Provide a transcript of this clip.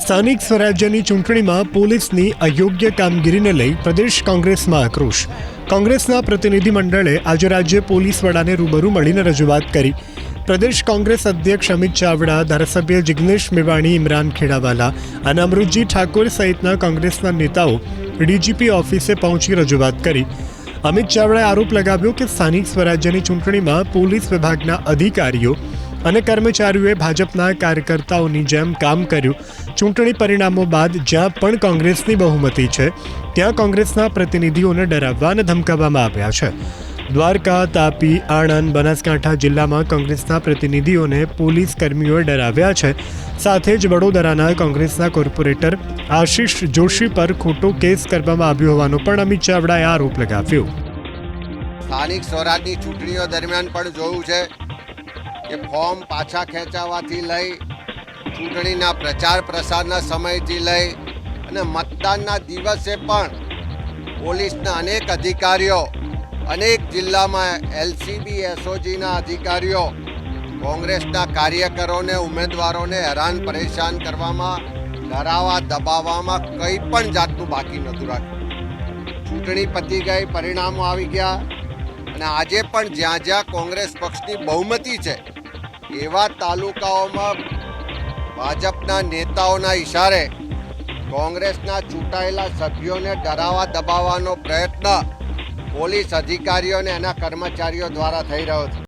સ્થાનિક સ્વરાજ્યની ચૂંટણીમાં પોલીસની અયોગ્ય કામગીરીને લઈ પ્રદેશ કોંગ્રેસમાં આક્રોશ. કોંગ્રેસના પ્રતિનિધિમંડળે આજે રાજ્ય પોલીસ વડાને રૂબરૂ મળીને રજૂઆત કરી. પ્રદેશ કોંગ્રેસ અધ્યક્ષ અમિત ચાવડા, ધારાસભ્ય જિગ્નેશ મેવાણી, ઇમરાન ખેડાવાલા અને અમૃતજી ઠાકોર સહિતના કોંગ્રેસના નેતાઓ ડીજીપી ઓફિસે પહોંચી રજૂઆત કરી. અમિત ચાવડાએ આરોપ લગાવ્યો કે સ્થાનિક સ્વરાજ્યની ચૂંટણીમાં પોલીસ વિભાગના અધિકારીઓ અને કર્મચારીઓએ ભાજપના કાર્યકર્તાઓની જેમ કામ કર્યું. ચૂંટણી પરિણામો બાદ જ્યાં પણ કોંગ્રેસની બહુમતી છે ત્યાં કોંગ્રેસના પ્રતિનિધિઓને ડરાવવા અને ધમકાવવામાં આવ્યા છે. દ્વારકા, તાપી, આણંદ, બનાસકાંઠા જિલ્લામાં કોંગ્રેસના પ્રતિનિધિઓને પોલીસ કર્મીઓએ ડરાવ્યા છે. સાથે જ વડોદરાના કોંગ્રેસના કોર્પોરેટર આશિષ જોશી પર ખોટો કેસ કરવામાં આવ્યો હોવાનો પણ અમિત ચાવડાએ આરોપ લગાવ્યો. સ્થાનિક સ્વરાજની ચૂંટણીઓ દરમિયાન પણ જોયું છે કે ફોર્મ પાછા ખેંચાવાથી લઈ ચૂંટણીના પ્રચાર પ્રસારના સમયથી લઈ અને મતદાનના દિવસે પણ પોલીસના અનેક અધિકારીઓ, અનેક જિલ્લામાં એલસીબી એસઓજીના અધિકારીઓ કોંગ્રેસના કાર્યકરોને, ઉમેદવારોને હેરાન પરેશાન કરવામાં, ડરાવવા દબાવવામાં કંઈ પણ જાતનું બાકી નહોતું રાખ્યું. ચૂંટણી પતી ગઈ, પરિણામો આવી ગયા અને આજે પણ જ્યાં જ્યાં કોંગ્રેસ પક્ષની બહુમતી છે એવા તાલુકાઓમાં ભાજપના નેતાઓના ઇશારે કોંગ્રેસના ચૂંટાયેલા સભ્યોને ડરાવવા દબાવવાનો પ્રયત્ન પોલીસ અધિકારીઓ અને એના કર્મચારીઓ દ્વારા થઈ રહ્યો છે.